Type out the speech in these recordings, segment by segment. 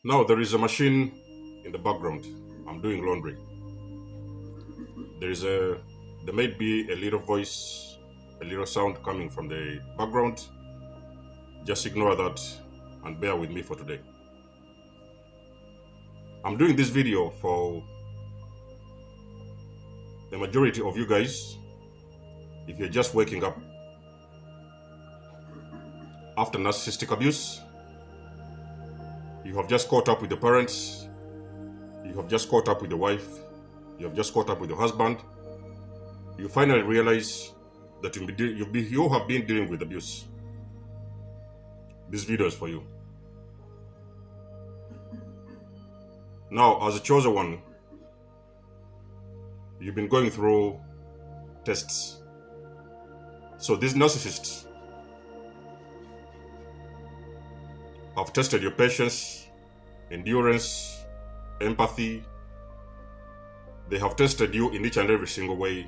Now there is a machine in the background. I'm doing laundry. There might be a little voice, a little sound coming from the background. Just ignore that and bear with me for today. I'm doing this video for the majority of you guys. If you're just waking up after narcissistic abuse, you have just caught up with the parents, you have just caught up with the wife, you have just caught up with your husband, you finally realize that you have been dealing with abuse. This video is for you. Now, as a chosen one, you've been going through tests. So these narcissists have tested your patience, endurance, empathy. They have tested you in each and every single way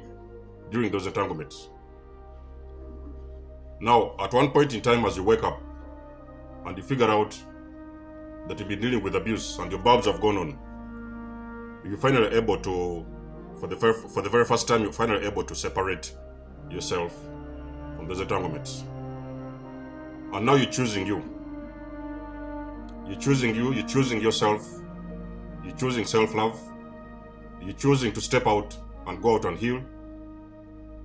during those entanglements. Now, at one point in time, as you wake up and you figure out that you've been dealing with abuse and your bulbs have gone on, you're finally able to, for the very first time, you're finally able to separate yourself from those entanglements. And now you're choosing you. You're choosing you, you're choosing yourself, you're choosing self-love, you're choosing to step out and go out and heal,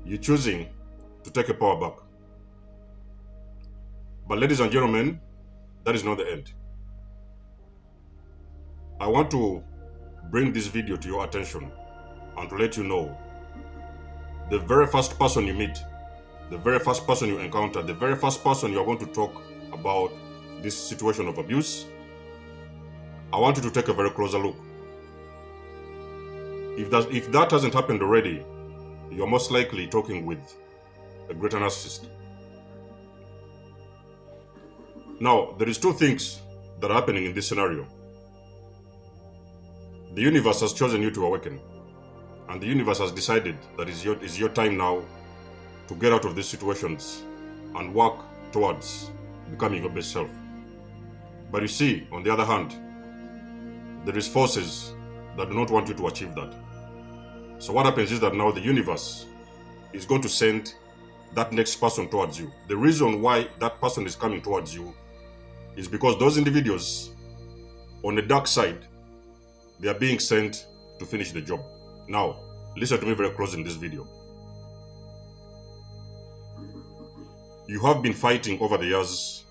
you're choosing to take your power back. But ladies and gentlemen, that is not the end. I want to bring this video to your attention and to let you know the very first person you meet, the very first person you encounter, the very first person you are going to talk about this situation of abuse, I want you to take a very closer look. If that hasn't happened already, you're most likely talking with a greater narcissist. Now, there is two things that are happening in this scenario. The universe has chosen you to awaken, and the universe has decided that it's your time now to get out of these situations and work towards becoming your best self. But you see, on the other hand, there is forces that do not want you to achieve that. So what happens is that now the universe is going to send that next person towards you. The reason why that person is coming towards you is because those individuals on the dark side, they are being sent to finish the job. Now, listen to me very close in this video. You have been fighting over the years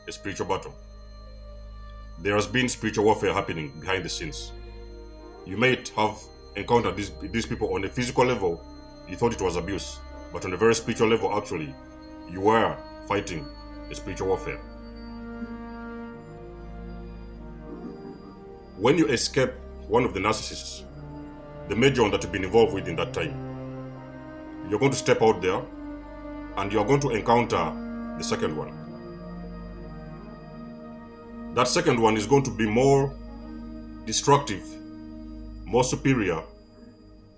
a spiritual battle. There has been spiritual warfare happening behind the scenes. You might have encountered these people on a physical level. You thought it was abuse, but on a very spiritual level, actually, you were fighting a spiritual warfare. When you escape one of the narcissists, the major one that you've been involved with in that time, you're going to step out there and you're going to encounter the second one. That second one is going to be more destructive, more superior,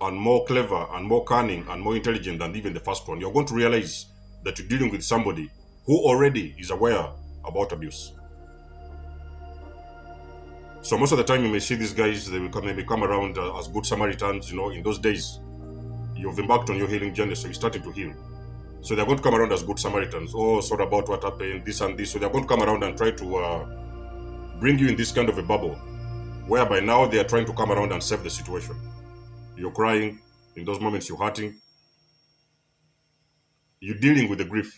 and more clever, and more cunning, and more intelligent than even the first one. You're going to realize that you're dealing with somebody who already is aware about abuse. So most of the time you may see these guys, they will maybe come around as good Samaritans. In those days, you've embarked on your healing journey, so you're starting to heal. So they're going to come around as good Samaritans. Oh, sorry about what happened, this and this. So they're going to come around and try to bring you in this kind of a bubble, whereby now they are trying to come around and save the situation. You're crying, in those moments you're hurting. You're dealing with the grief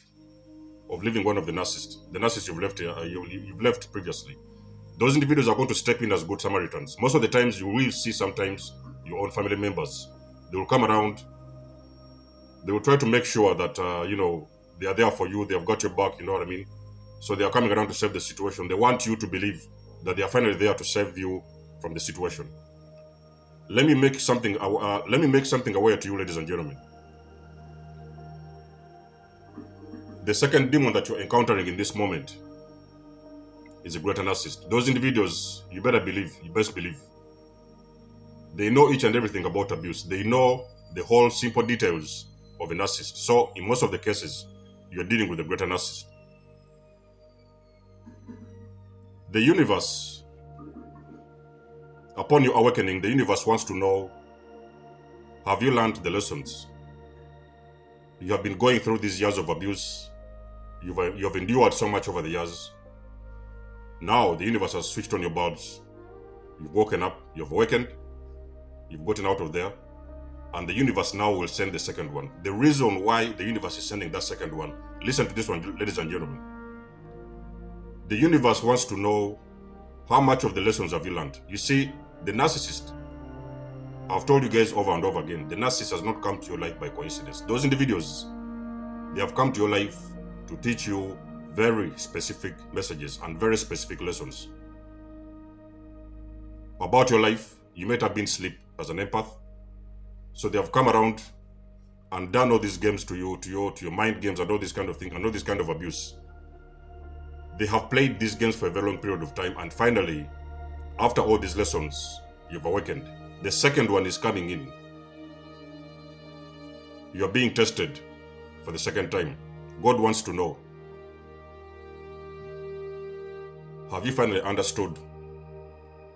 of leaving one of the narcissists you've left previously. Those individuals are going to step in as good Samaritans. Most of the times you will see sometimes your own family members. They will come around. They will try to make sure that, they are there for you. They have got your back, you know what I mean? So they are coming around to save the situation. They want you to believe that they are finally there to save you from the situation. Let me make something aware to you, ladies and gentlemen. The second demon that you're encountering in this moment is a greater narcissist. Those individuals, you best believe, they know each and everything about abuse. They know the whole simple details of a narcissist. So in most of the cases, you're dealing with a greater narcissist. The universe Upon your awakening, the universe wants to know, have you learned the lessons? You have been going through these years of abuse. You have endured so much over the years. Now the universe has switched on your bulbs. You've woken up, you've awakened, you've gotten out of there, and the universe now will send the second one. The reason why the universe is sending that second one, listen to this one, ladies and gentlemen. The universe wants to know, how much of the lessons have you learned? You see, the narcissist, I've told you guys over and over again, the narcissist has not come to your life by coincidence. Those individuals, they have come to your life to teach you very specific messages and very specific lessons about your life. You might have been asleep as an empath, so they have come around and done all these games to your mind games and all this kind of thing and all this kind of abuse. They have played these games for a very long period of time, and finally, after all these lessons, you've awakened. The second one is coming in. You are being tested for the second time. God wants to know, have you finally understood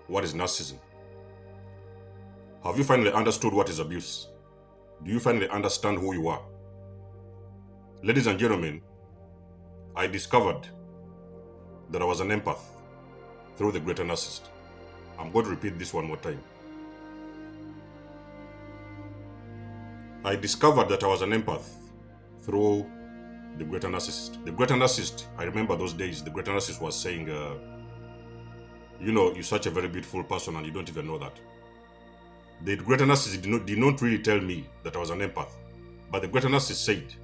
what is narcissism? Have you finally understood what is abuse? Do you finally understand who you are? Ladies and gentlemen, I discovered that I was an empath through the greater narcissist. I'm going to repeat this one more time. I discovered that I was an empath through the greater narcissist. The greater narcissist, I remember those days, the greater narcissist was saying, you know, you're such a very beautiful person and you don't even know that. The greater narcissist did not really tell me that I was an empath, but the greater narcissist said,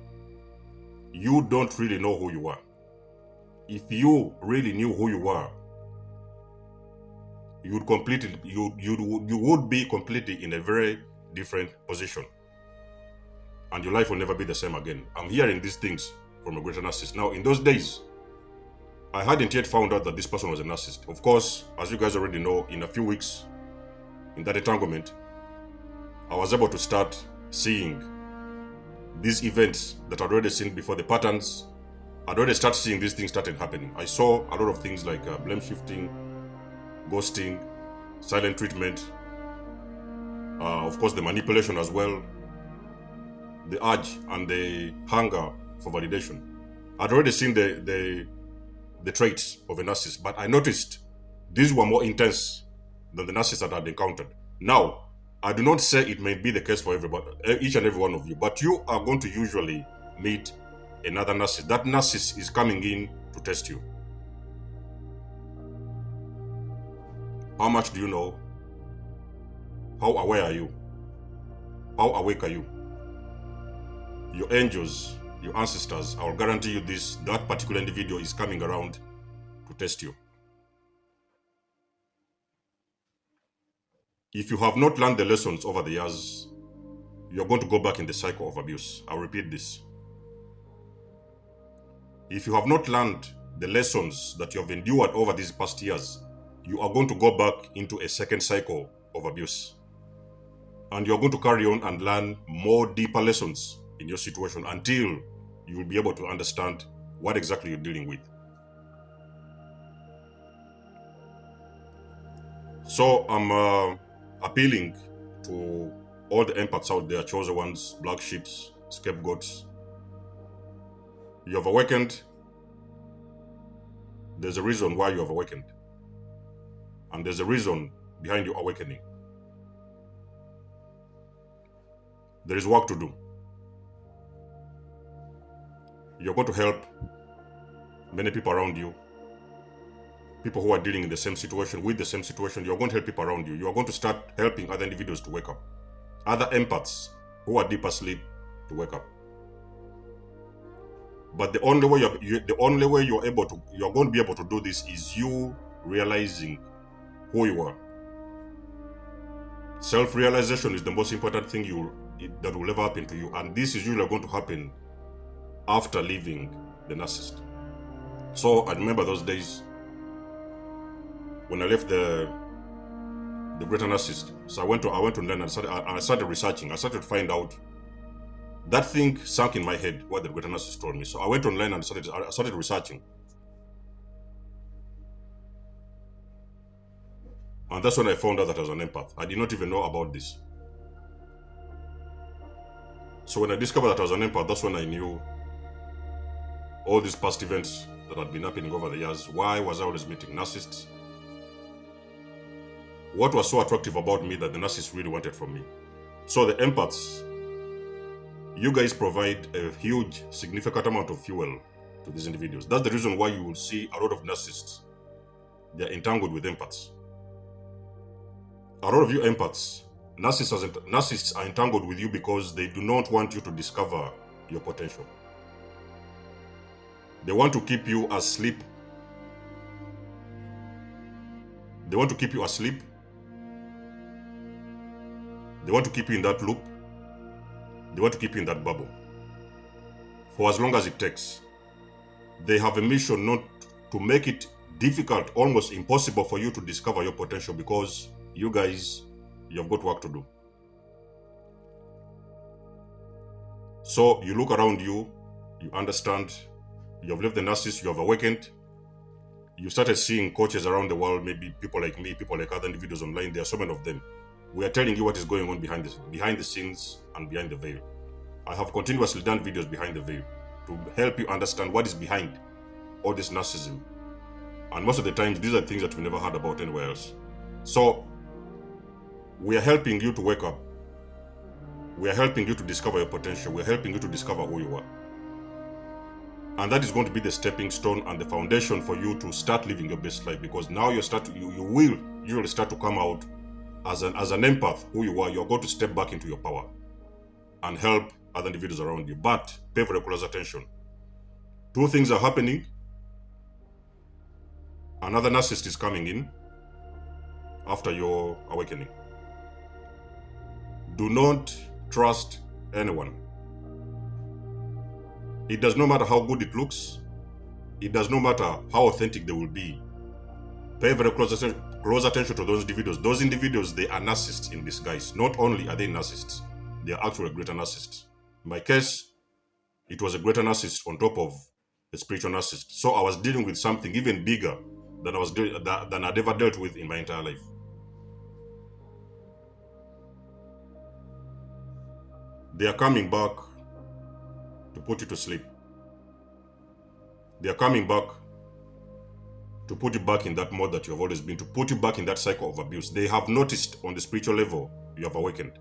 you don't really know who you are. If you really knew who you are, you would be completely in a very different position, and your life will never be the same again. I'm hearing these things from a greater narcissist. Now, in those days, I hadn't yet found out that this person was a narcissist. Of course, as you guys already know, in a few weeks, in that entanglement, I was able to start seeing these events that I'd already seen before, the patterns. I'd already started seeing these things started happening. I saw a lot of things like blame shifting, ghosting, silent treatment, of course the manipulation as well, the urge and the hunger for validation. I'd already seen the traits of a narcissist, but I noticed these were more intense than the narcissist that I'd encountered. Now, I do not say it may be the case for everybody, each and every one of you, but you are going to usually meet another narcissist. That narcissist is coming in to test you. How much do you know? How aware are you? How awake are you? Your angels, your ancestors, I will guarantee you this, that particular individual is coming around to test you. If you have not learned the lessons over the years, you're going to go back in the cycle of abuse. I'll repeat this. If you have not learned the lessons that you have endured over these past years, you are going to go back into a second cycle of abuse. And you're going to carry on and learn more deeper lessons in your situation until you will be able to understand what exactly you're dealing with. So I'm appealing to all the empaths out there, chosen ones, black sheep, scapegoats. You have awakened. There's a reason why you have awakened. And there's a reason behind your awakening. There is work to do. You're going to help many people around you. People who are dealing in the same situation, with the same situation. You're going to help people around you. You are going to start helping other individuals to wake up. Other empaths who are deep asleep to wake up. But the only way you're going to be able to do this is you realizing who you are. Self-realization is the most important thing that will ever happen to you, and this is usually going to happen after leaving the narcissist. So I remember those days when I left the greater narcissist. So I went to learn and I started researching. I started to find out. That thing sunk in my head what the greater narcissist told me. So I went online and I started researching. And that's when I found out that I was an empath. I did not even know about this. So when I discovered that I was an empath, that's when I knew all these past events that had been happening over the years. Why was I always meeting narcissists? What was so attractive about me that the narcissists really wanted from me? So the empaths, you guys provide a huge, significant amount of fuel to these individuals. That's the reason why you will see a lot of narcissists. They're entangled with empaths. A lot of you empaths, narcissists are entangled with you because they do not want you to discover your potential. They want to keep you asleep. They want to keep you asleep. They want to keep you in that loop. They want to keep you in that bubble for as long as it takes. They have a mission not to make it difficult, almost impossible for you to discover your potential, because you guys, you have got work to do. So you look around you, you understand, you have left the narcissist, you have awakened, you started seeing coaches around the world, maybe people like me, people like other individuals online. There are so many of them. We are telling you what is going on behind the scenes and behind the veil. I have continuously done videos behind the veil to help you understand what is behind all this narcissism. And most of the times, these are things that we never heard about anywhere else. So we are helping you to wake up. We are helping you to discover your potential. We are helping you to discover who you are. And that is going to be the stepping stone and the foundation for you to start living your best life, because now you will usually start to come out as an empath who you are. You're going to step back into your power and help other individuals around you. But pay very close attention. Two things are happening. Another narcissist is coming in after your awakening. Do not trust anyone. It does not matter how good it looks. It does not matter how authentic they will be. Pay very close attention to those individuals. Those individuals, they are narcissists in disguise. Not only are they narcissists, they are actually greater narcissists. In my case, it was a greater narcissist on top of a spiritual narcissist. So I was dealing with something even bigger than I'd ever dealt with in my entire life. They are coming back to put you to sleep. They are coming back to put you back in that mode that you have always been, to put you back in that cycle of abuse. They have noticed on the spiritual level you have awakened.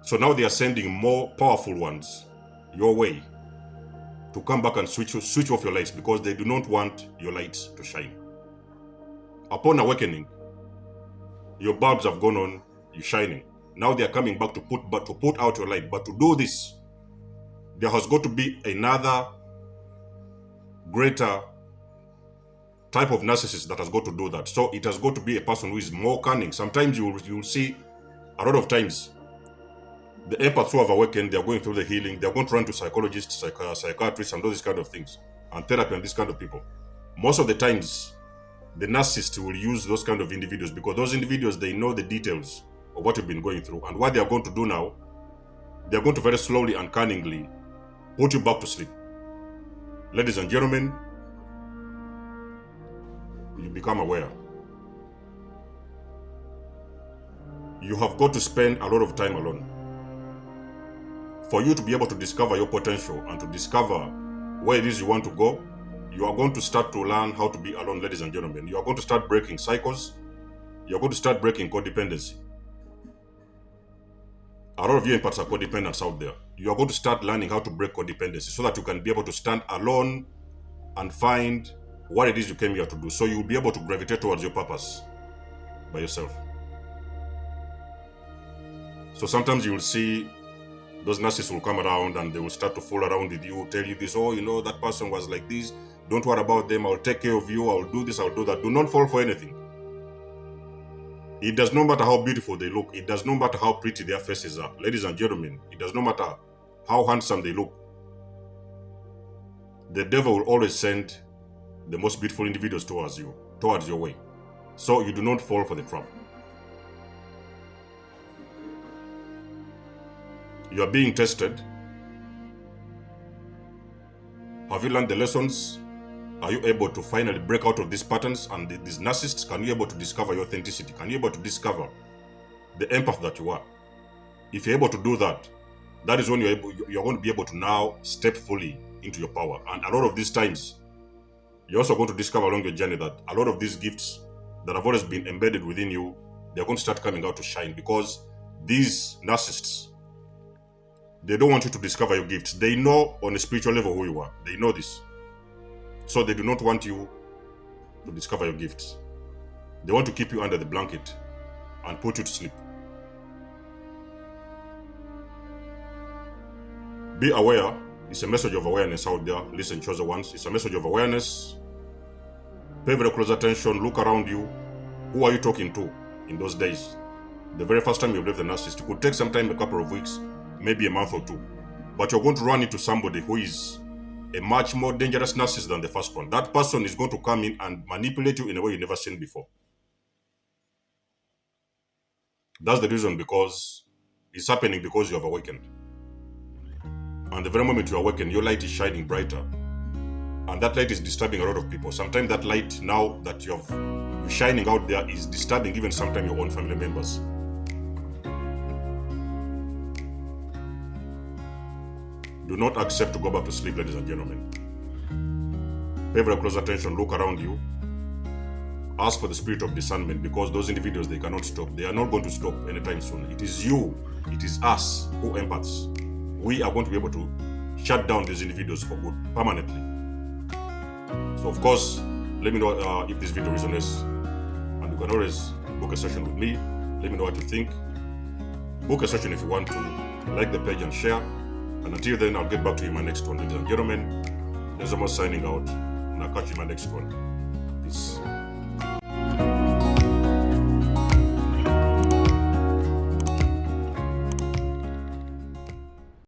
So now they are sending more powerful ones your way to come back and switch off your lights, because they do not want your lights to shine. Upon awakening, your bulbs have gone on, you're shining. Now they are coming back to put out your light. But to do this, there has got to be another greater type of narcissist that has got to do that. So it has got to be a person who is more cunning. Sometimes you will see, a lot of times, the empaths who have awakened, they are going through the healing, they are going to run to psychologists, psychiatrists, and all these kind of things, and therapy and these kind of people. Most of the times, the narcissist will use those kind of individuals, because those individuals, they know the details of what you've been going through. And what they are going to do now, they are going to very slowly and cunningly put you back to sleep. Ladies and gentlemen, you become aware. You have got to spend a lot of time alone. For you to be able to discover your potential and to discover where it is you want to go, you are going to start to learn how to be alone, ladies and gentlemen. You are going to start breaking cycles. You are going to start breaking codependency. A lot of you empaths are codependents out there. You are going to start learning how to break codependency so that you can be able to stand alone and find what it is you came here to do. So you'll be able to gravitate towards your purpose by yourself. So sometimes you will see those narcissists will come around and they will start to fool around with you, tell you this, oh, you know, that person was like this. Don't worry about them. I'll take care of you. I'll do this. I'll do that. Do not fall for anything. It does not matter how beautiful they look. It does not matter how pretty their faces are. Ladies and gentlemen, it does not matter how handsome they look. The devil will always send the most beautiful individuals towards you, towards your way. So you do not fall for the trap. You are being tested. Have you learned the lessons Are you able to finally break out of these patterns and these narcissists? Can you able to discover your authenticity? Can you able to discover the empath that you are? If you're able to do that, that is when you're going to be able to now step fully into your power. And a lot of these times, you're also going to discover along your journey that a lot of these gifts that have always been embedded within you, they're going to start coming out to shine, because these narcissists, they don't want you to discover your gifts. They know on a spiritual level who you are. They know this. So they do not want you to discover your gifts. They want to keep you under the blanket and put you to sleep. Be aware. It's a message of awareness out there. Listen, chosen ones. It's a message of awareness. Pay very close attention. Look around you. Who are you talking to in those days? The very first time you've left the narcissist, it could take some time, a couple of weeks, maybe a month or two. But you're going to run into somebody who is a much more dangerous narcissist than the first one. That person is going to come in and manipulate you in a way you've never seen before. That's the reason, because it's happening because you have awakened. And the very moment you awaken, your light is shining brighter. And that light is disturbing a lot of people. Sometimes that light, now that you're shining out there, is disturbing even sometimes your own family members. Do not accept to go back to sleep, ladies and gentlemen. Pay very close attention, look around you. Ask for the spirit of discernment, because those individuals, they cannot stop. They are not going to stop anytime soon. It is you, it is us who empaths. We are going to be able to shut down these individuals for good, permanently. So of course, let me know if this video resonates. And you can always book a session with me. Let me know what you think. Book a session if you want to. Like the page and share. And until then, I'll get back to you in my next one, ladies and gentlemen. There's almost signing out, and I'll catch you in my next one.